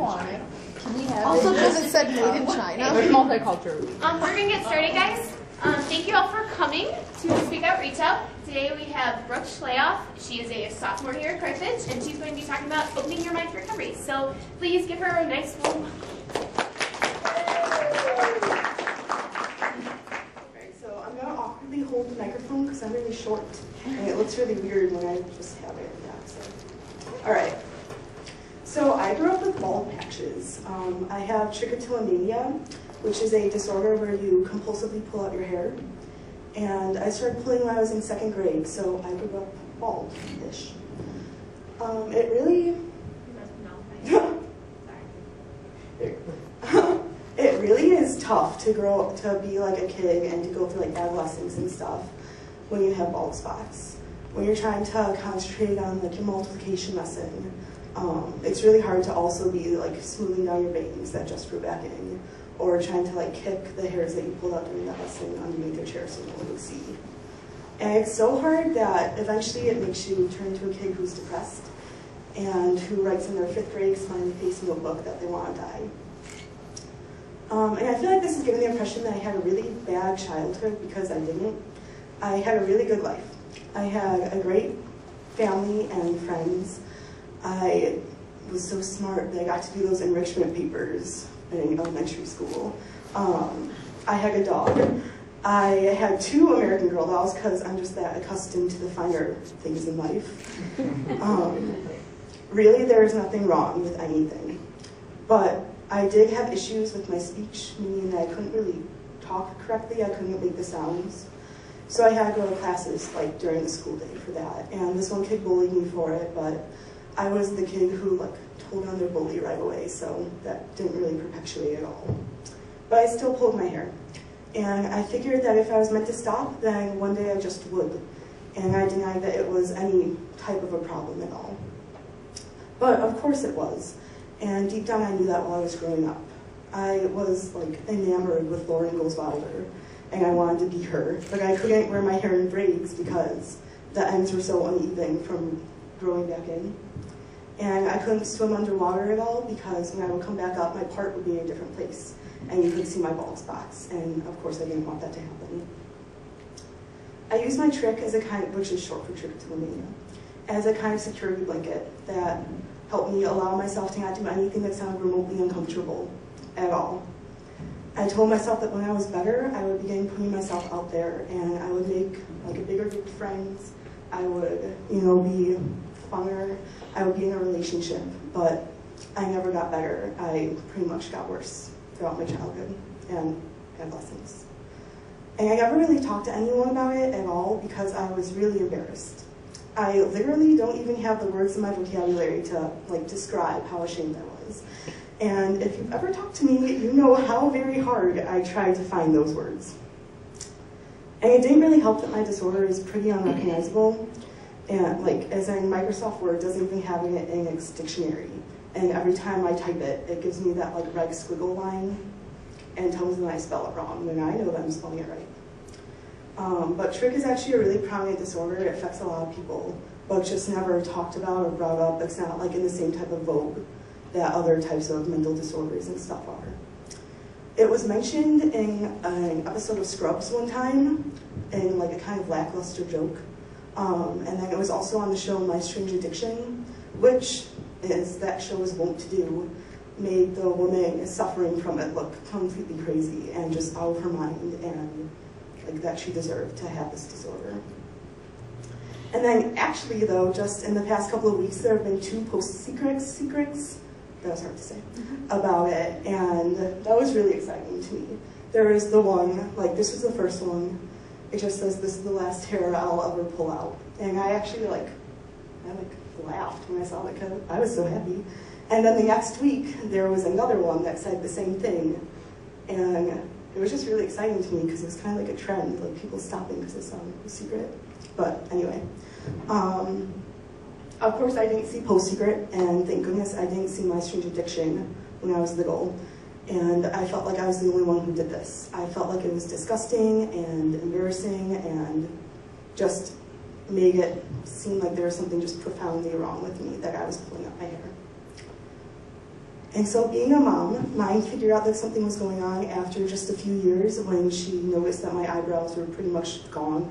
want it. Can we have also, because it said made in China. There's multicultural. We're going to get started, guys. Thank you all for coming to Speak Out, Reach Out. Today we have Brooke Schleehauf. She is a sophomore here at Carthage, and she's going to be talking about opening your mind for recovery. So please give her a nice warm welcome. So I'm going to awkwardly hold the microphone because I'm really short, and it looks really weird when I just have it. Yeah, so. All right. So I grew up with bald patches. I have trichotillomania, which is a disorder where you compulsively pull out your hair. And I started pulling when I was in 2nd grade, so I grew up bald-ish. It really is tough to grow to be like a kid and to go through like adolescence and stuff when you have bald spots. When you're trying to concentrate on like your multiplication lesson, it's really hard to also be like smoothing down your bangs that just grew back in, or trying to like kick the hairs that you pulled out during that lesson underneath your chair so no one would see. And it's so hard that eventually it makes you turn into a kid who's depressed and who writes in their 5th grade smiley face notebook that they want to die. And I feel like this has given the impression that I had a really bad childhood because I didn't. I had a really good life. I had a great family and friends. I was so smart that I got to do those enrichment papers in elementary school. I had a dog. I had 2 American Girl dolls because I'm just that accustomed to the finer things in life. Really, there is nothing wrong with anything. But I did have issues with my speech, meaning that I couldn't really talk correctly. I couldn't make the sounds. So I had to go to classes like during the school day for that. And this one kid bullied me for it, but I was the kid who like told on their bully right away, so that didn't really perpetuate at all. But I still pulled my hair. And I figured that if I was meant to stop, then one day I just would. And I denied that it was any type of a problem at all. But of course it was. And deep down I knew that while I was growing up. I was like enamored with Lauren Ingalls Wilder, and I wanted to be her. But I couldn't wear my hair in braids because the ends were so uneven from growing back in. And I couldn't swim underwater at all because when I would come back up, my part would be in a different place. And you could see my bald spots. And of course, I didn't want that to happen. I used my trick as a kind, which is short for trichotillomania, as a kind of security blanket that helped me allow myself to not do anything that sounded remotely uncomfortable at all. I told myself that when I was better, I would begin putting myself out there, and I would make like a bigger group of friends. I would, be funner. I would be in a relationship, but I never got better. I pretty much got worse throughout my childhood and adolescence. And I never really talked to anyone about it at all because I was really embarrassed. I literally don't even have the words in my vocabulary to like describe how ashamed I was. And if you've ever talked to me, you know how very hard I tried to find those words. And it didn't really help that my disorder is pretty unrecognizable. And like, as in Microsoft Word doesn't even have it in its dictionary. And every time I type it, it gives me that like red squiggle line and tells me that I spell it wrong, and I know that I'm spelling it right. But trich is actually a really prominent disorder. It affects a lot of people, but just never talked about or brought up. It's not like in the same type of vogue that other types of mental disorders and stuff are. It was mentioned in an episode of Scrubs one time in like a kind of lackluster joke. And then it was also on the show My Strange Addiction, which, as that show is wont to do, made the woman suffering from it look completely crazy and just out of her mind, and like that she deserved to have this disorder. And then actually though, just in the past couple of weeks, there have been 2 secrets, that was hard to say, about it, and that was really exciting to me. There is the one, like this was the first one, it just says this is the last hair I'll ever pull out. And I actually I laughed when I saw it because I was so happy. And then the next week, there was another one that said the same thing. And it was just really exciting to me because it was kind of like a trend, like people stopping because it's a secret. But anyway, of course I didn't see Post-Secret, and thank goodness I didn't see My Strange Addiction when I was little. And I felt like I was the only one who did this. I felt like it was disgusting and embarrassing and just made it seem like there was something just profoundly wrong with me that I was pulling out my hair. And so being a mom, mine figured out that something was going on after just a few years when she noticed that my eyebrows were pretty much gone.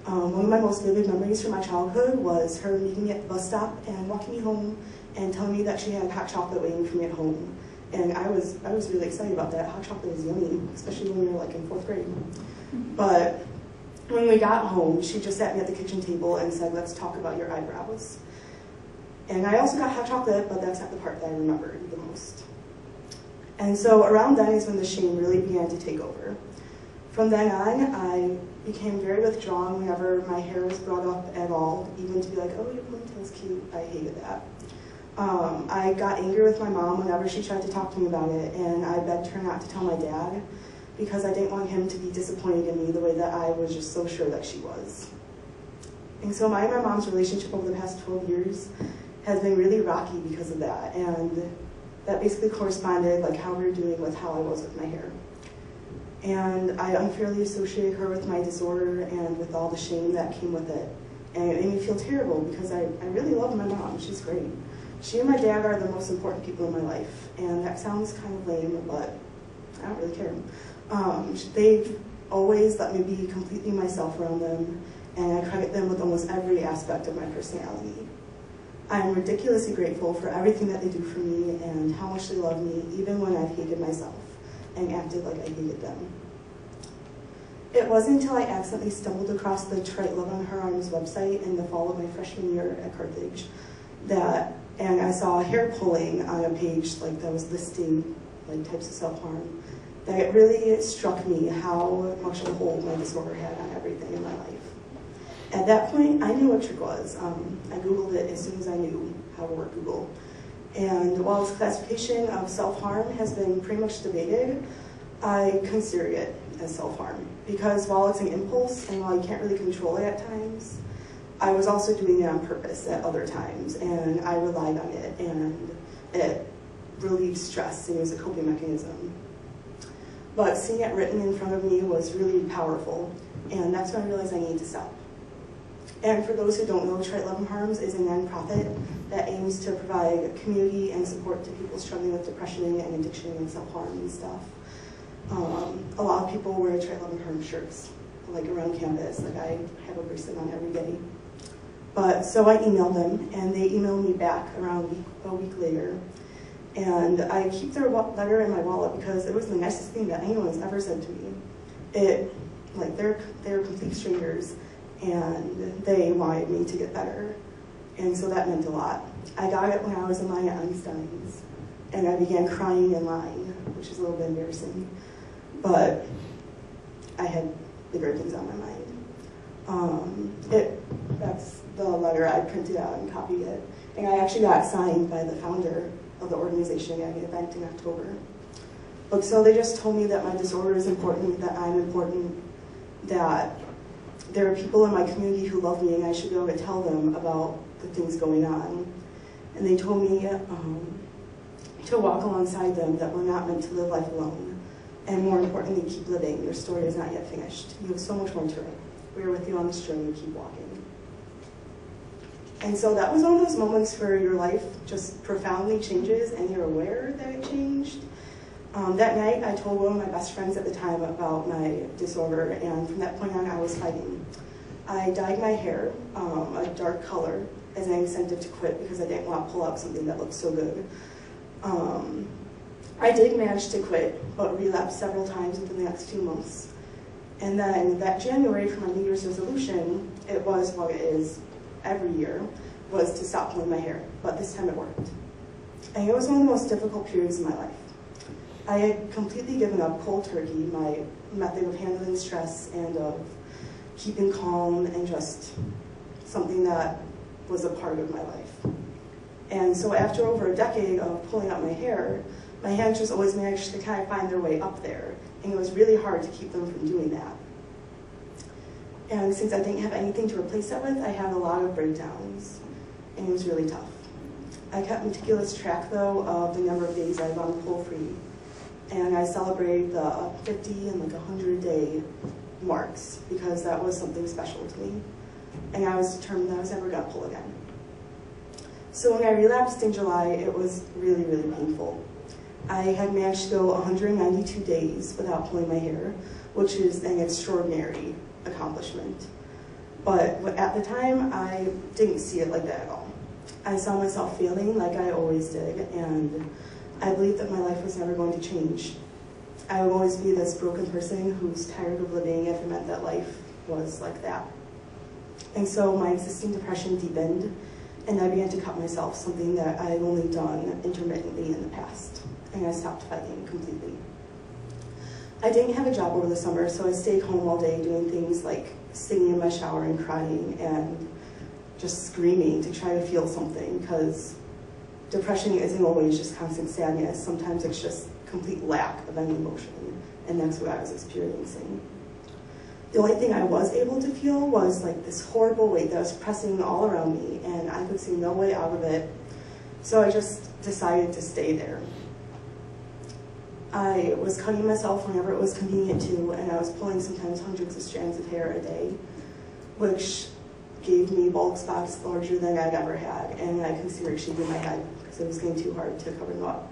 One of my most vivid memories from my childhood was her meeting me at the bus stop and walking me home and telling me that she had hot chocolate waiting for me at home. And I was really excited about that. Hot chocolate is yummy, especially when you're like in 4th grade. But when we got home, she just sat me at the kitchen table and said, "Let's talk about your eyebrows." And I also got hot chocolate, but that's not the part that I remembered the most. And so around then is when the shame really began to take over. From then on, I became very withdrawn whenever my hair was brought up at all, even to be like, "Oh, your ponytail's cute." I hated that. I got angry with my mom whenever she tried to talk to me about it, and I begged her not to tell my dad because I didn't want him to be disappointed in me the way that I was just so sure that she was. And so my and my mom's relationship over the past 12 years has been really rocky because of that, and that basically corresponded like how we were doing with how I was with my hair. And I unfairly associated her with my disorder and with all the shame that came with it. And it made me feel terrible because I really love my mom. She's great. She and my dad are the most important people in my life. And that sounds kind of lame, but I don't really care. They've always let me be completely myself around them, and I credit them with almost every aspect of my personality. I'm ridiculously grateful for everything that they do for me and how much they love me, even when I've hated myself and acted like I hated them. It wasn't until I accidentally stumbled across the Trite Love on Her Arms website in the fall of my freshman year at Carthage and I saw hair pulling on a page like that was listing like types of self-harm, that it really struck me how much of a hold my disorder had on everything in my life. At that point, I knew what trick was. I Googled it as soon as I knew how to work Google. And while its classification of self-harm has been pretty much debated, I consider it as self-harm. Because while it's an impulse, and while you can't really control it at times, I was also doing it on purpose at other times, and I relied on it, and it relieved stress, and it was a coping mechanism. But seeing it written in front of me was really powerful, and that's when I realized I needed to stop. And for those who don't know, Trite Love and Harms is a nonprofit that aims to provide community and support to people struggling with depression and addiction and self-harm and stuff. A lot of people wear Trite Love and Harms shirts, like around campus. Like I have a bracelet on every day. But so I emailed them, and they emailed me back around a week later. And I keep their letter in my wallet because it was the nicest thing that anyone has ever said to me. They're complete strangers, and they wanted me to get better. And so that meant a lot. I got it when I was in line at Einstein's, and I began crying in line, which is a little bit embarrassing. But I had bigger things on my mind. That's the letter I printed out and copied it. And I actually got signed by the founder of the organization at an event in October. But so they just told me that my disorder is important, that I'm important, that there are people in my community who love me and I should be able to tell them about the things going on. And they told me to walk alongside them, that we're not meant to live life alone. And more importantly, keep living. Your story is not yet finished. You have so much more to it. We are with you on this journey, keep walking. And so that was one of those moments where your life just profoundly changes and you're aware that it changed. That night, I told one of my best friends at the time about my disorder, and from that point on, I was fighting. I dyed my hair a dark color as an incentive to quit because I didn't want to pull out something that looked so good. I did manage to quit, but relapsed several times within the next few months. And then that January for my New Year's resolution, it was what it is every year, was to stop pulling my hair, but this time it worked. And it was one of the most difficult periods in my life. I had completely given up cold turkey, my method of handling stress and of keeping calm and just something that was a part of my life. And so after over a decade of pulling out my hair, my hands just always managed to kind of find their way up there, and it was really hard to keep them from doing that. And since I didn't have anything to replace that with, I had a lot of breakdowns, and it was really tough. I kept meticulous track, though, of the number of days I'd gone pull-free, and I celebrated the 50 and 100-day marks because that was something special to me, and I was determined that I was never going to pull again. So when I relapsed in July, it was really, really painful. I had managed to go 192 days without pulling my hair, which is an extraordinary accomplishment. But at the time, I didn't see it like that at all. I saw myself failing like I always did, and I believed that my life was never going to change. I would always be this broken person who's tired of living if it meant that life was like that. And so my existing depression deepened, and I began to cut myself, something that I had only done intermittently in the past, and I stopped fighting completely. I didn't have a job over the summer, so I stayed home all day doing things like singing in my shower and crying and just screaming to try to feel something, because depression isn't always just constant sadness. Sometimes it's just complete lack of any emotion, and that's what I was experiencing. The only thing I was able to feel was like this horrible weight that was pressing all around me, and I could see no way out of it, so I just decided to stay there. I was cutting myself whenever it was convenient to, and I was pulling sometimes hundreds of strands of hair a day, which gave me bald spots larger than I'd ever had, and I could see her shaving my head because it was getting too hard to cover them up.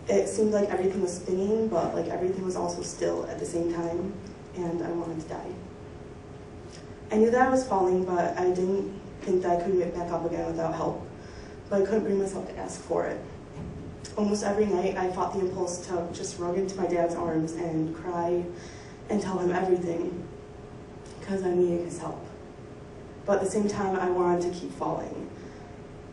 It seemed like everything was spinning, but like everything was also still at the same time, and I wanted to die. I knew that I was falling, but I didn't think that I could get back up again without help, but I couldn't bring myself to ask for it. Almost every night, I fought the impulse to just run into my dad's arms and cry and tell him everything, because I needed his help. But at the same time, I wanted to keep falling.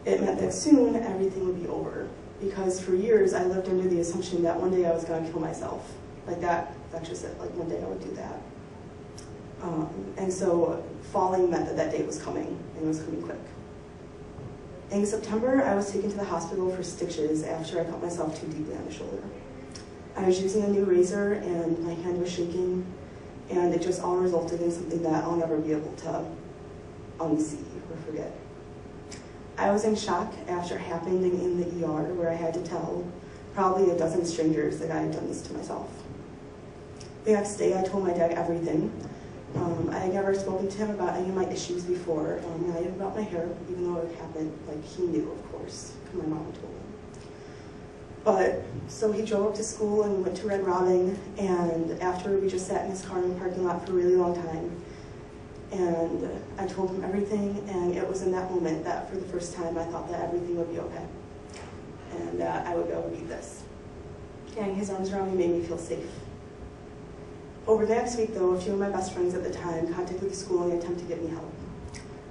It meant that soon, everything would be over, because for years, I lived under the assumption that one day I was going to kill myself. Like that's just it, like one day I would do that. And so falling meant that that day was coming, and it was coming quick. In September, I was taken to the hospital for stitches after I cut myself too deeply on the shoulder. I was using a new razor, and my hand was shaking, and it just all resulted in something that I'll never be able to unsee or forget. I was in shock after it happened in the ER, where I had to tell probably a dozen strangers that I had done this to myself. The next day, I told my dad everything. I had never spoken to him about any of my issues before, not even about my hair, even though it happened, like he knew, of course, because my mom told him. But, so he drove up to school and we went to Red Robin, and after we just sat in his car in the parking lot for a really long time, and I told him everything, and it was in that moment that for the first time I thought that everything would be okay, and that I would be able to beat this. And his arms around me made me feel safe. Over the next week, though, a few of my best friends at the time contacted the school in an attempt to get me help.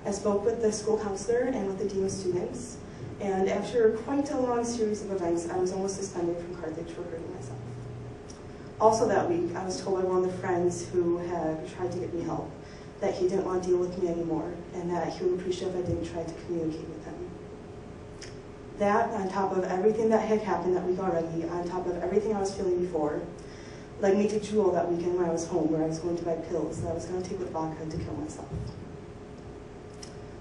I spoke with the school counselor and with the dean of students, and after quite a long series of events, I was almost suspended from Carthage for hurting myself. Also that week, I was told by one of the friends who had tried to get me help that he didn't want to deal with me anymore, and that he would appreciate if I didn't try to communicate with him. That, on top of everything that had happened that week already, on top of everything I was feeling before, led me to Jewel that weekend when I was home, where I was going to buy pills that I was going to take with vodka to kill myself.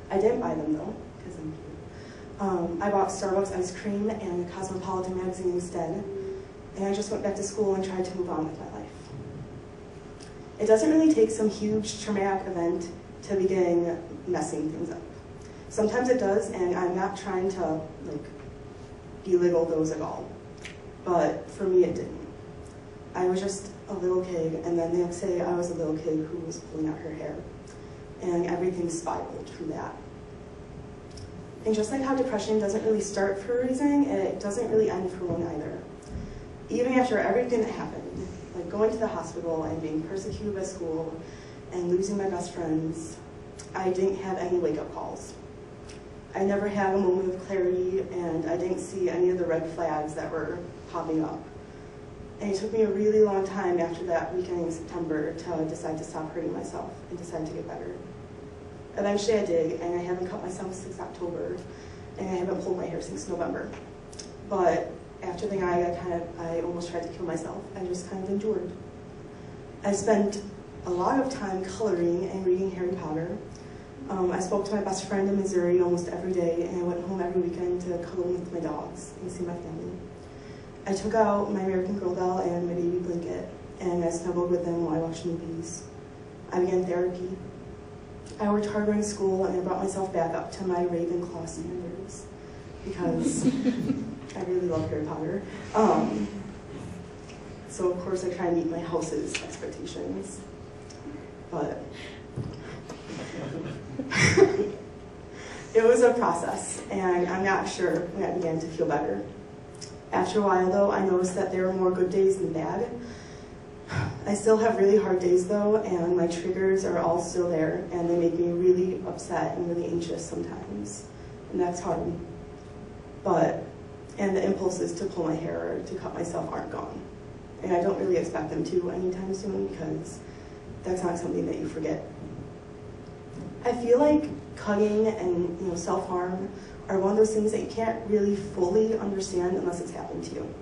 I didn't buy them, though, because I'm cute. I bought Starbucks ice cream and a Cosmopolitan magazine instead, and I just went back to school and tried to move on with my life. It doesn't really take some huge traumatic event to begin messing things up. Sometimes it does, and I'm not trying to belittle those at all, but for me it didn't. I was just a little kid, and then the next day I was a little kid who was pulling out her hair, and everything spiraled from that. And just like how depression doesn't really start for a reason, it doesn't really end for one either. Even after everything that happened, like going to the hospital and being persecuted by school and losing my best friends, I didn't have any wake-up calls. I never had a moment of clarity, and I didn't see any of the red flags that were popping up. And it took me a really long time after that weekend in September to decide to stop hurting myself and decide to get better. Eventually I did, and I haven't cut myself since October, and I haven't pulled my hair since November. But after the night, I almost tried to kill myself. I just kind of endured. I spent a lot of time coloring and reading Harry Potter. I spoke to my best friend in Missouri almost every day, and I went home every weekend to cuddle with my dogs and see my family. I took out my American Girl doll and my baby blanket, and I snuggled with them while I watched movies. I began therapy. I worked hard during school, and I brought myself back up to my Ravenclaw standards because I really love Harry Potter. So of course I try and meet my house's expectations, but it was a process, and I'm not sure when I began to feel better. After a while though, I noticed that there were more good days than bad. I still have really hard days though, and my triggers are all still there, and they make me really upset and really anxious sometimes, and that's hard. And the impulses to pull my hair or to cut myself aren't gone. And I don't really expect them to anytime soon because that's not something that you forget. I feel like cutting and self-harm are one of those things that you can't really fully understand unless it's happened to you.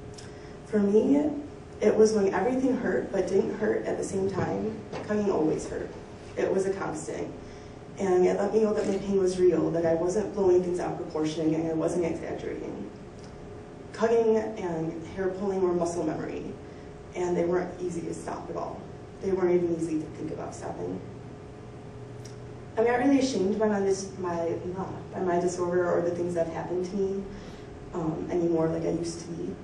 For me, it was when everything hurt but didn't hurt at the same time. Cutting always hurt. It was a constant. And it let me know that my pain was real, that I wasn't blowing things out of proportion and I wasn't exaggerating. Cutting and hair pulling were muscle memory, and they weren't easy to stop at all. They weren't even easy to think about stopping. I'm not really ashamed by my disorder or the things that have happened to me anymore like I used to be.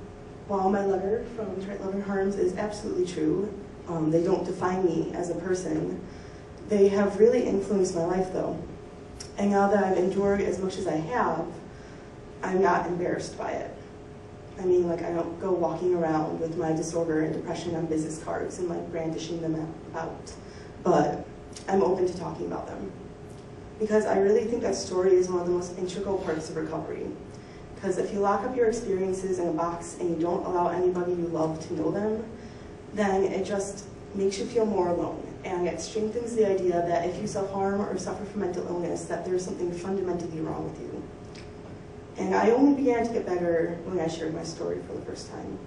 While my letter from Detroit Love and Harms is absolutely true, they don't define me as a person. They have really influenced my life though. And now that I've endured as much as I have, I'm not embarrassed by it. I mean, I don't go walking around with my disorder and depression on business cards and brandishing them out, but I'm open to talking about them. Because I really think that story is one of the most integral parts of recovery. Because if you lock up your experiences in a box and you don't allow anybody you love to know them, then it just makes you feel more alone. And it strengthens the idea that if you self-harm or suffer from mental illness, that there's something fundamentally wrong with you. And I only began to get better when I shared my story for the first time.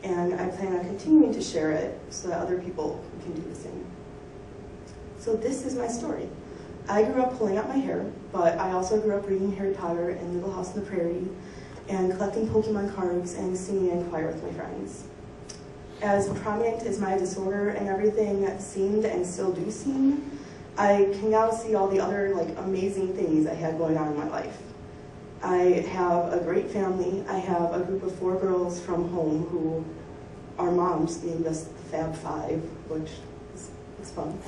And I plan on continuing to share it so that other people can do the same. So this is my story. I grew up pulling out my hair, but I also grew up reading Harry Potter and Little House on the Prairie, and collecting Pokemon cards and singing in choir with my friends. As prominent as my disorder and everything seemed and still do seem, I can now see all the other amazing things I had going on in my life. I have a great family. I have a group of 4 girls from home who our moms named us the Fab Five, which is fun.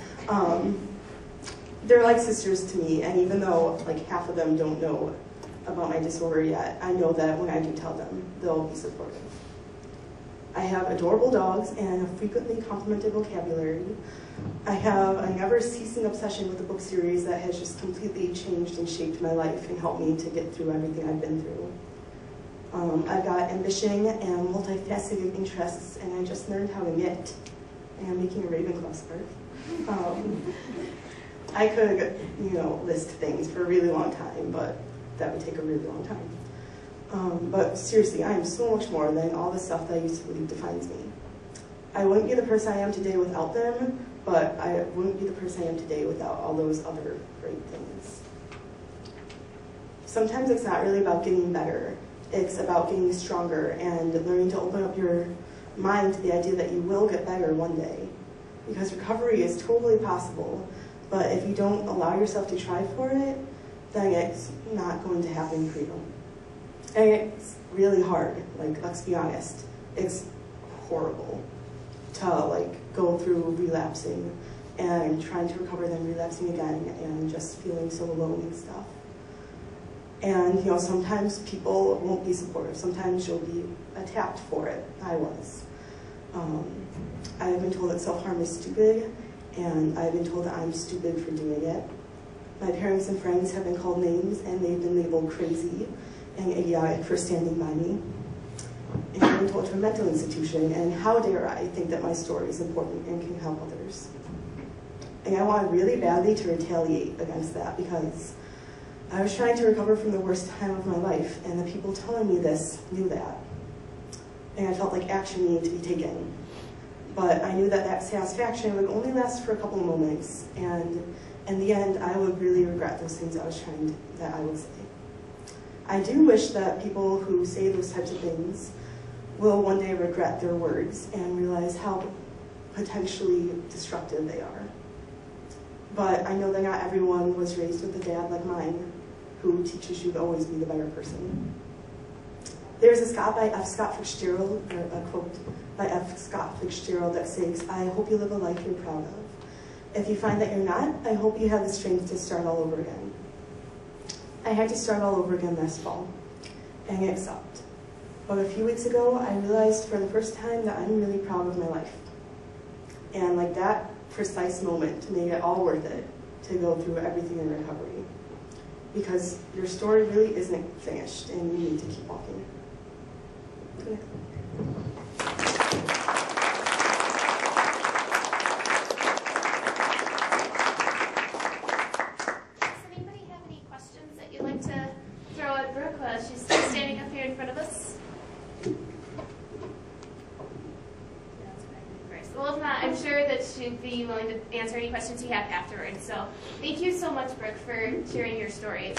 They're like sisters to me, and even though half of them don't know about my disorder yet, I know that when I do tell them, they'll be supportive. I have adorable dogs and a frequently complimented vocabulary. I have a never-ceasing obsession with the book series that has just completely changed and shaped my life and helped me to get through everything I've been through. I've got ambition and multifaceted interests, and I just learned how to knit, and I'm making a Ravenclaw scarf. I could, list things for a really long time, but that would take a really long time. But seriously, I am so much more than all the stuff that I used to believe defines me. I wouldn't be the person I am today without them, but I wouldn't be the person I am today without all those other great things. Sometimes it's not really about getting better. It's about getting stronger and learning to open up your mind to the idea that you will get better one day. Because recovery is totally possible, but if you don't allow yourself to try for it, then it's not going to happen for you. And it's really hard, let's be honest. It's horrible to go through relapsing and trying to recover, then relapsing again, and just feeling so alone and stuff. And sometimes people won't be supportive. Sometimes you'll be attacked for it. I was. I've been told that self-harm is stupid, and I've been told that I'm stupid for doing it. My parents and friends have been called names, and they've been labeled crazy and idiotic for standing by me. And I've been told to a mental institution, and how dare I think that my story is important and can help others. And I wanted really badly to retaliate against that because I was trying to recover from the worst time of my life, and the people telling me this knew that. And I felt like action needed to be taken. But I knew that that satisfaction would only last for a couple of moments, and in the end, I would really regret those things that I would say. I do wish that people who say those types of things will one day regret their words and realize how potentially destructive they are. but I know that not everyone was raised with a dad like mine who teaches you to always be the better person. There's a quote by F. Scott Fitzgerald that says, "I hope you live a life you're proud of. If you find that you're not, I hope you have the strength to start all over again." I had to start all over again last fall, and it sucked. But a few weeks ago, I realized for the first time that I'm really proud of my life. And like that precise moment made it all worth it to go through everything in recovery. Because your story really isn't finished, and you need to keep walking. Does anybody have any questions that you'd like to throw at Brooke while she's standing up here in front of us? Well, if not, I'm sure that she'd be willing to answer any questions you have afterwards. So thank you so much, Brooke, for sharing your story.